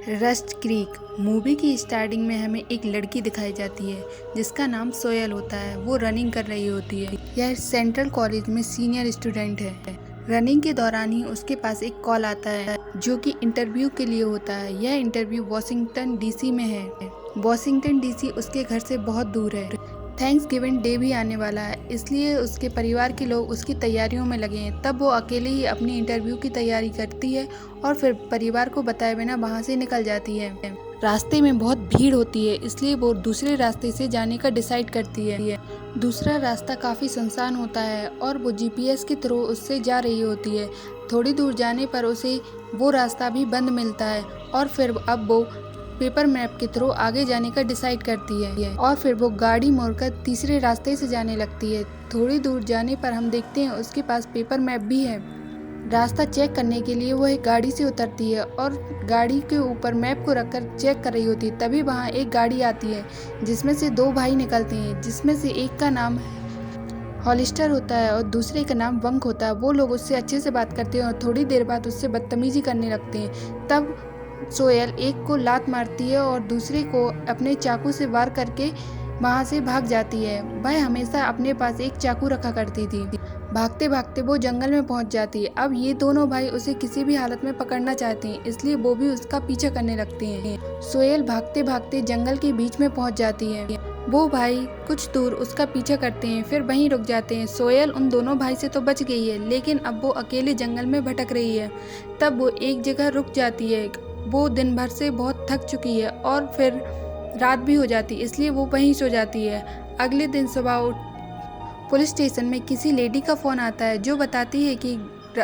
Rust creek movie की starting में हमें एक लड़की दिखाई जाती है जिसका नाम सोयल होता है। वो रनिंग कर रही होती है। यह सेंट्रल कॉलेज में सीनियर स्टूडेंट है। रनिंग के दौरान ही उसके पास एक कॉल आता है जो कि इंटरव्यू के लिए होता है। यह इंटरव्यू वॉशिंगटन डीसी में है। वॉशिंगटन डीसी उसके घर से बहुत दूर है। थैंक्सगिविंग डे भी आने वाला है, इसलिए उसके परिवार के लोग उसकी तैयारियों में लगे हैं। तब वो अकेले ही अपनी इंटरव्यू की तैयारी करती है और फिर परिवार को बताए बिना वहाँ से निकल जाती है। रास्ते में बहुत भीड़ होती है, इसलिए वो दूसरे रास्ते से जाने का डिसाइड करती है। दूसरा रास्ता काफ़ी सुनसान होता है और वो जीपीएस के थ्रू उससे जा रही होती है। थोड़ी दूर जाने पर उसे वो रास्ता भी बंद मिलता है और फिर अब वो पेपर मैप के थ्रू आगे जाने का डिसाइड करती है और फिर वो गाड़ी मोड़कर तीसरे रास्ते से जाने लगती है। थोड़ी दूर जाने पर हम देखते हैं उसके पास पेपर मैप भी है। रास्ता चेक करने के लिए वो एक गाड़ी से उतरती है और गाड़ी के ऊपर मैप को रखकर चेक कर रही होती है। तभी वहाँ एक गाड़ी आती है जिसमें से दो भाई निकलते हैं, जिसमें से एक का नाम हॉलिस्टर होता है और दूसरे का नाम वंक होता है। वो लोग उससे अच्छे से बात करते हैं और थोड़ी देर बाद उससे बदतमीजी करने लगते हैं। तब सोयल एक को लात मारती है और दूसरे को अपने चाकू से वार करके वहाँ से भाग जाती है। वह हमेशा अपने पास एक चाकू रखा करती थी। भागते भागते वो जंगल में पहुँच जाती है। अब ये दोनों भाई उसे किसी भी हालत में पकड़ना चाहते हैं, इसलिए वो भी उसका पीछा करने लगते हैं। सोयल भागते भागते जंगल के बीच में पहुँच जाती है। वो भाई कुछ दूर उसका पीछा करते हैं, फिर वहीं रुक जाते हैं। सोयल उन दोनों भाई से तो बच गई है, लेकिन अब वो अकेले जंगल में भटक रही है। तब वो एक जगह रुक जाती है। वो दिन भर से बहुत थक चुकी है और फिर रात भी हो जाती है, इसलिए वो वहीं सो जाती है। अगले दिन सुबह पुलिस स्टेशन में किसी लेडी का फ़ोन आता है जो बताती है कि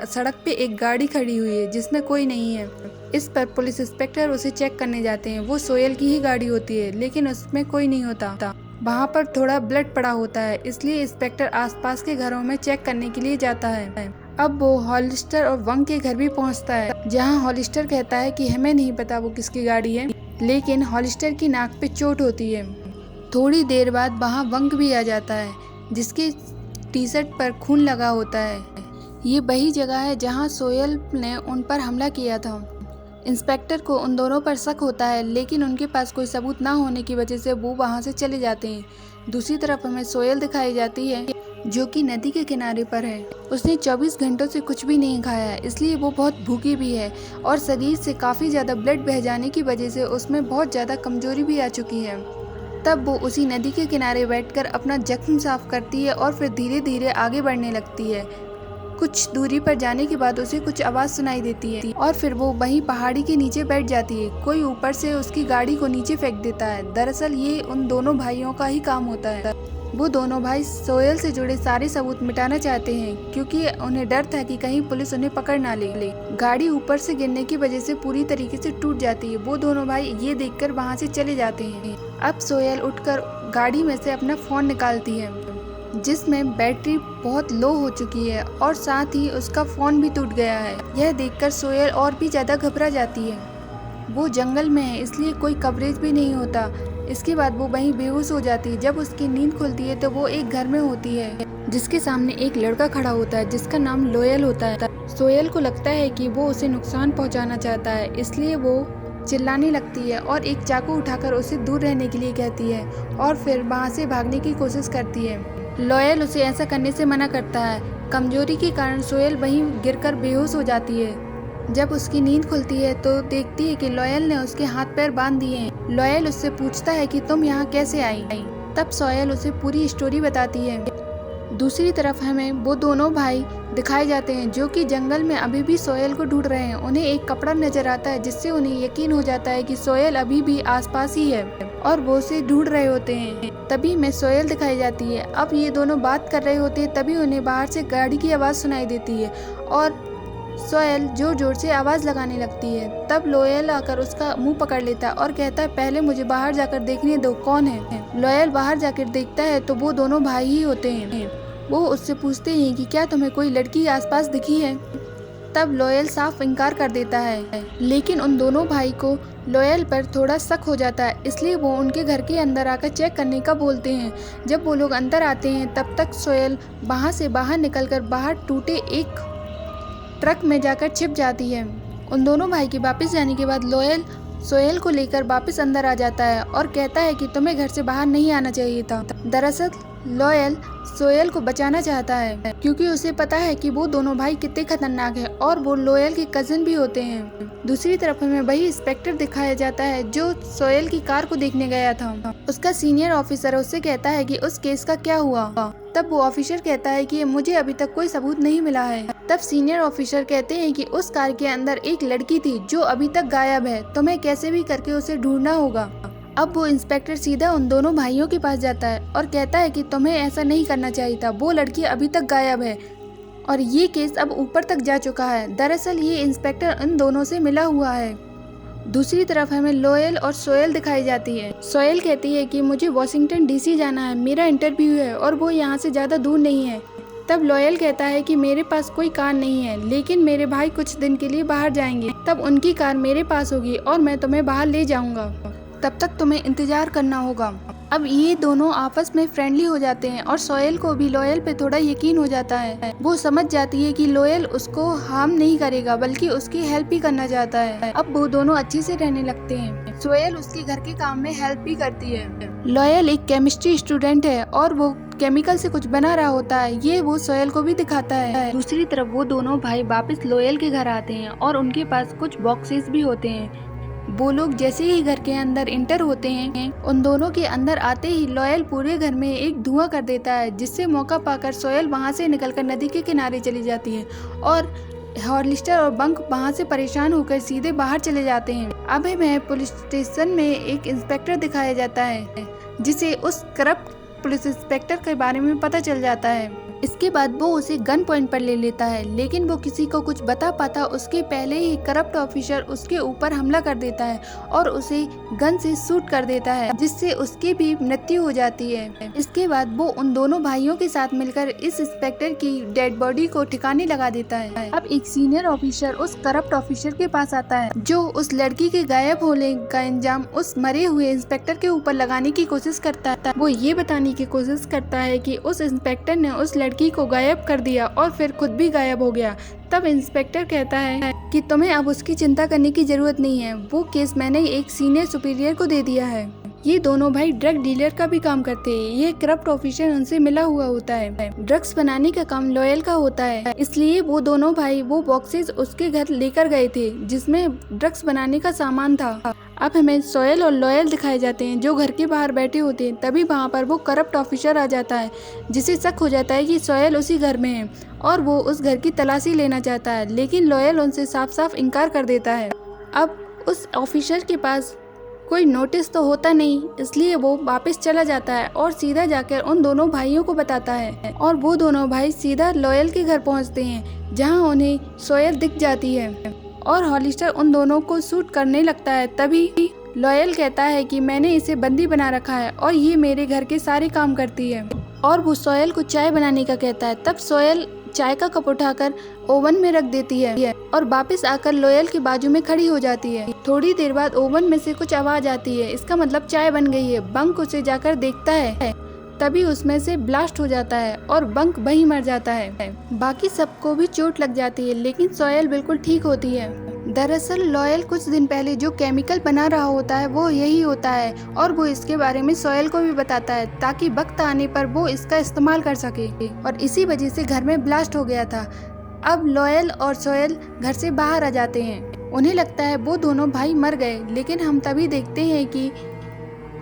सड़क पे एक गाड़ी खड़ी हुई है जिसमें कोई नहीं है। इस पर पुलिस इंस्पेक्टर उसे चेक करने जाते हैं। वो सोयल की ही गाड़ी होती है, लेकिन उसमें कोई नहीं होता। वहाँ पर थोड़ा ब्लड पड़ा होता है, इसलिए इंस्पेक्टर आसपास के घरों में चेक करने के लिए जाता है। अब वो हॉलिस्टर और वंक के घर भी पहुँचता है, जहाँ हॉलिस्टर कहता है कि हमें नहीं पता वो किसकी गाड़ी है, लेकिन हॉलिस्टर की नाक पे चोट होती है। थोड़ी देर बाद वहाँ वंक भी आ जाता है, जिसके टी शर्ट पर खून लगा होता है। ये वही जगह है जहाँ सोयल ने उन पर हमला किया था। इंस्पेक्टर को उन दोनों पर शक होता है, लेकिन उनके पास कोई सबूत ना होने की वजह से वो वहाँ से चले जाते हैं। दूसरी तरफ हमें सोयल दिखाई जाती है जो कि नदी के किनारे पर है। उसने 24 घंटों से कुछ भी नहीं खाया है, इसलिए वो बहुत भूखी भी है और शरीर से काफ़ी ज़्यादा ब्लड बह जाने की वजह से उसमें बहुत ज़्यादा कमजोरी भी आ चुकी है। तब वो उसी नदी के किनारे बैठकर अपना जख्म साफ करती है और फिर धीरे धीरे आगे बढ़ने लगती है। कुछ दूरी पर जाने के बाद उसे कुछ आवाज़ सुनाई देती है और फिर वो वहीं पहाड़ी के नीचे बैठ जाती है। कोई ऊपर से उसकी गाड़ी को नीचे फेंक देता है। दरअसल ये उन दोनों भाइयों का ही काम होता है। वो दोनों भाई सोयल से जुड़े सारे सबूत मिटाना चाहते हैं, क्योंकि उन्हें डर था कि कहीं पुलिस उन्हें पकड़ ना ले। गाड़ी ऊपर से गिरने की वजह से पूरी तरीके से टूट जाती है। वो दोनों भाई ये देखकर वहाँ से चले जाते हैं। अब सोयल उठकर गाड़ी में से अपना फ़ोन निकालती है, जिसमें बैटरी बहुत लो हो चुकी है और साथ ही उसका फ़ोन भी टूट गया है। यह देखकर सोयल और भी ज़्यादा घबरा जाती है। वो जंगल में है, इसलिए कोई कवरेज भी नहीं होता। इसके बाद वो वहीं बेहोश हो जाती है। जब उसकी नींद खुलती है तो वो एक घर में होती है, जिसके सामने एक लड़का खड़ा होता है जिसका नाम लोयल होता है। सोयल को लगता है कि वो उसे नुकसान पहुंचाना चाहता है, इसलिए वो चिल्लाने लगती है और एक चाकू उठाकर उसे दूर रहने के लिए कहती है और फिर वहाँ से भागने की कोशिश करती है। लोयल उसे ऐसा करने से मना करता है। कमजोरी के कारण सोयल वहीं गिरकर बेहोश हो जाती है। जब उसकी नींद खुलती है तो देखती है कि लोयल ने उसके हाथ पैर बांध दिए हैं। लोयल उससे पूछता है कि तुम यहाँ कैसे आई। तब सोयल उसे पूरी स्टोरी बताती है। दूसरी तरफ हमें वो दोनों भाई दिखाए जाते हैं जो कि जंगल में अभी भी सोयल को ढूंढ रहे हैं। उन्हें एक कपड़ा नजर आता है जिससे उन्हें यकीन हो जाता है कि सोयल अभी भी आसपास ही है और वो उसे ढूंढ रहे होते हैं। तभी में सोयल दिखाई जाती है। अब ये दोनों बात कर रहे होते हैं, तभी उन्हें बाहर से गाड़ी की आवाज़ सुनाई देती है और सोयल जोर जोर से आवाज़ लगाने लगती है। तब लोयल आकर उसका मुंह पकड़ लेता है और कहता है पहले मुझे बाहर जाकर देखने दो कौन है। लोयल बाहर जाकर देखता है तो वो दोनों भाई ही होते हैं। वो उससे पूछते हैं कि क्या तुम्हें कोई लड़की आसपास दिखी है। तब लोयल साफ इनकार कर देता है, लेकिन उन दोनों भाई को लोयल पर थोड़ा शक हो जाता है, इसलिए वो उनके घर के अंदर आकर चेक करने का बोलते हैं। जब वो लोग अंदर आते हैं तब तक सोयल वहाँ से बाहर निकलकर बाहर टूटे एक ट्रक में जाकर छिप जाती है। उन दोनों भाई के वापस जाने के बाद लोयल सोहेल को लेकर वापस अंदर आ जाता है और कहता है कि तुम्हें घर से बाहर नहीं आना चाहिए था। दरअसल लोयल सोहेल को बचाना चाहता है क्योंकि उसे पता है कि वो दोनों भाई कितने खतरनाक हैं और वो लोयल के कजिन भी होते हैं। दूसरी तरफ हमें वही इंस्पेक्टर दिखाया जाता है जो सोहेल की कार को देखने गया था। उसका सीनियर ऑफिसर उससे कहता है कि उस केस का क्या हुआ। तब वो ऑफिसर कहता है कि मुझे अभी तक कोई सबूत नहीं मिला है। तब सीनियर ऑफिसर कहते हैं कि उस कार के अंदर एक लड़की थी जो अभी तक गायब है, तुम्हें कैसे भी करके उसे ढूंढना होगा। अब वो इंस्पेक्टर सीधा उन दोनों भाइयों के पास जाता है और कहता है कि तुम्हें ऐसा नहीं करना चाहिए था, वो लड़की अभी तक गायब है और ये केस अब ऊपर तक जा चुका है। दरअसल ये इंस्पेक्टर उन दोनों से मिला हुआ है। दूसरी तरफ हमें लोयल और सोहेल दिखाई जाती है। सोहेल कहती है कि मुझे वॉशिंगटन डीसी जाना है, मेरा इंटरव्यू है और वो यहाँ से ज़्यादा दूर नहीं है। तब लोयल कहता है कि मेरे पास कोई कार नहीं है, लेकिन मेरे भाई कुछ दिन के लिए बाहर जाएंगे, तब उनकी कार मेरे पास होगी और मैं तुम्हें बाहर ले जाऊंगा, तब तक तुम्हें इंतजार करना होगा। अब ये दोनों आपस में फ्रेंडली हो जाते हैं और सोहेल को भी लोयल पे थोड़ा यकीन हो जाता है। वो समझ जाती है कि लोयल उसको हार्म नहीं करेगा बल्कि उसकी हेल्प ही करना चाहता है। अब वो दोनों अच्छे से रहने लगते हैं। सोहेल उसके घर के काम में हेल्प भी करती है। लोयल एक केमिस्ट्री स्टूडेंट है और वो केमिकल से कुछ बना रहा होता है, ये वो सोहेल को भी दिखाता है। दूसरी तरफ वो दोनों भाई वापस लोयल के घर आते हैं और उनके पास कुछ बॉक्सेस भी होते हैं। वो लोग जैसे ही घर के अंदर इंटर होते हैं, उन दोनों के अंदर आते ही लोयल पूरे घर में एक धुआं कर देता है, जिससे मौका पाकर सोहेल वहां से निकलकर नदी के किनारे चली जाती है और हॉलिस्टर और बंक वहां से परेशान होकर सीधे बाहर चले जाते हैं। अब हमें पुलिस स्टेशन में एक इंस्पेक्टर दिखाया जाता है जिसे उस करप्ट पुलिस इंस्पेक्टर के बारे में पता चल जाता है। इसके बाद वो उसे गन पॉइंट पर ले लेता है, लेकिन वो किसी को कुछ बता पाता उसके पहले ही करप्ट ऑफिसर उसके ऊपर हमला कर देता है और उसे गन से शूट कर देता है, जिससे उसकी भी मृत्यु हो जाती है। इसके बाद वो उन दोनों भाइयों के साथ मिलकर इस इंस्पेक्टर की डेड बॉडी को ठिकाने लगा देता है। अब एक सीनियर ऑफिसर उस करप्ट ऑफिसर के पास आता है जो उस लड़की के गायब होने का इंजाम उस मरे हुए इंस्पेक्टर के ऊपर लगाने की कोशिश करता है। वो ये बताने की कोशिश करता है कि उस इंस्पेक्टर ने उस लड़की को गायब कर दिया और फिर खुद भी गायब हो गया। तब इंस्पेक्टर कहता है कि तुम्हें अब उसकी चिंता करने की जरूरत नहीं है, वो केस मैंने एक सीनियर सुपीरियर को दे दिया है। ये दोनों भाई ड्रग डीलर का भी काम करते हैं। ये करप्ट ऑफिसर उनसे मिला हुआ होता है। ड्रग्स बनाने का काम लोयल का होता है, इसलिए वो दोनों भाई वो बॉक्सेस उसके घर लेकर गए थे जिसमें ड्रग्स बनाने का सामान था। अब हमें सोहेल और लोयल दिखाए जाते हैं जो घर के बाहर बैठे होते हैं। तभी वहाँ पर वो करप्ट ऑफिसर आ जाता है, जिसे शक हो जाता है कि सोहेल उसी घर में है और वो उस घर की तलाशी लेना चाहता है, लेकिन लोयल उनसे साफ साफ इनकार कर देता है। अब उस ऑफिसर के पास कोई नोटिस तो होता नहीं, इसलिए वो वापस चला जाता है और सीधा जाकर उन दोनों भाइयों को बताता है और वो दोनों भाई सीधा लोयल के घर पहुंचते हैं, जहां उन्हें सोहेल दिख जाती है और हॉलिस्टर उन दोनों को शूट करने लगता है। तभी लोयल कहता है कि मैंने इसे बंदी बना रखा है और ये मेरे घर के सारे काम करती है, और वो सोहेल को चाय बनाने का कहता है। तब सोहेल चाय का कप उठाकर ओवन में रख देती है और वापस आकर लोयल के बाजू में खड़ी हो जाती है। थोड़ी देर बाद ओवन में से कुछ आवाज आती है, इसका मतलब चाय बन गई है। बंक उसे जाकर देखता है, तभी उसमें से ब्लास्ट हो जाता है और बंक वहीं मर जाता है। बाकी सबको भी चोट लग जाती है, लेकिन सोहेल बिल्कुल ठीक होती है। दरअसल लोयल कुछ दिन पहले जो केमिकल बना रहा होता है वो यही होता है और वो इसके बारे में सोहेल को भी बताता है ताकि वक्त आने पर वो इसका इस्तेमाल कर सके, और इसी वजह से घर में ब्लास्ट हो गया था। अब लोयल और सोहेल घर से बाहर आ जाते हैं। उन्हें लगता है वो दोनों भाई मर गए, लेकिन हम तभी देखते हैं कि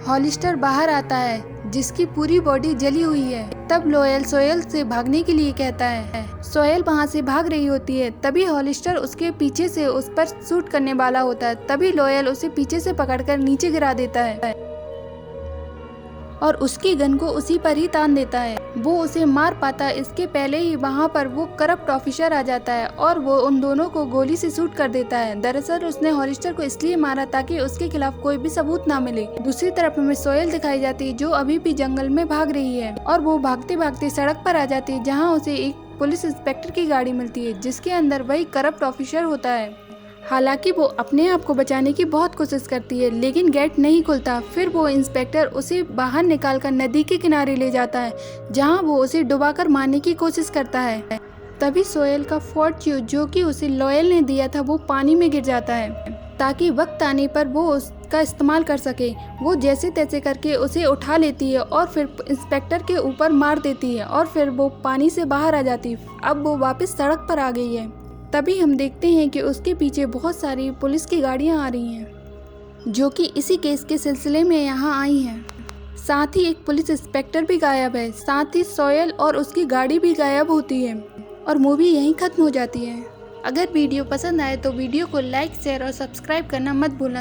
हॉलिस्टर बाहर आता है जिसकी पूरी बॉडी जली हुई है। तब लोयल सोहेल से भागने के लिए कहता है। सोहेल वहां से भाग रही होती है, तभी हॉलिस्टर उसके पीछे से उस पर शूट करने वाला होता है। तभी लोयल उसे पीछे से पकड़कर नीचे गिरा देता है और उसकी गन को उसी पर ही तान देता है। वो उसे मार पाता इसके पहले ही वहाँ पर वो करप्ट ऑफिसर आ जाता है और वो उन दोनों को गोली से शूट कर देता है। दरअसल उसने हॉलिस्टर को इसलिए मारा ताकि उसके खिलाफ कोई भी सबूत ना मिले। दूसरी तरफ हमें सोहेल दिखाई जाती है जो अभी भी जंगल में भाग रही है और वो भागते भागते सड़क पर आ जाती है, जहाँ उसे एक पुलिस इंस्पेक्टर की गाड़ी मिलती है जिसके अंदर वही करप्ट ऑफिसर होता है। हालांकि वो अपने आप को बचाने की बहुत कोशिश करती है, लेकिन गेट नहीं खुलता। फिर वो इंस्पेक्टर उसे बाहर निकालकर नदी के किनारे ले जाता है, जहां वो उसे डुबाकर मारने की कोशिश करता है। तभी सोहेल का फॉर्च्यून जो कि उसे लोयल ने दिया था वो पानी में गिर जाता है। ताकि वक्त आने पर वो उसका इस्तेमाल कर सके। वो जैसे तैसे करके उसे उठा लेती है और फिर इंस्पेक्टर के ऊपर मार देती है और फिर वो पानी से बाहर आ जाती है। अब वो वापस सड़क पर आ गई है। तभी हम देखते हैं कि उसके पीछे बहुत सारी पुलिस की गाड़ियां आ रही हैं जो कि इसी केस के सिलसिले में यहाँ आई हैं। साथ ही एक पुलिस इंस्पेक्टर भी गायब है, साथ ही सोयल और उसकी गाड़ी भी गायब होती है और मूवी यहीं ख़त्म हो जाती है। अगर वीडियो पसंद आए तो वीडियो को लाइक, शेयर और सब्सक्राइब करना मत भूलना।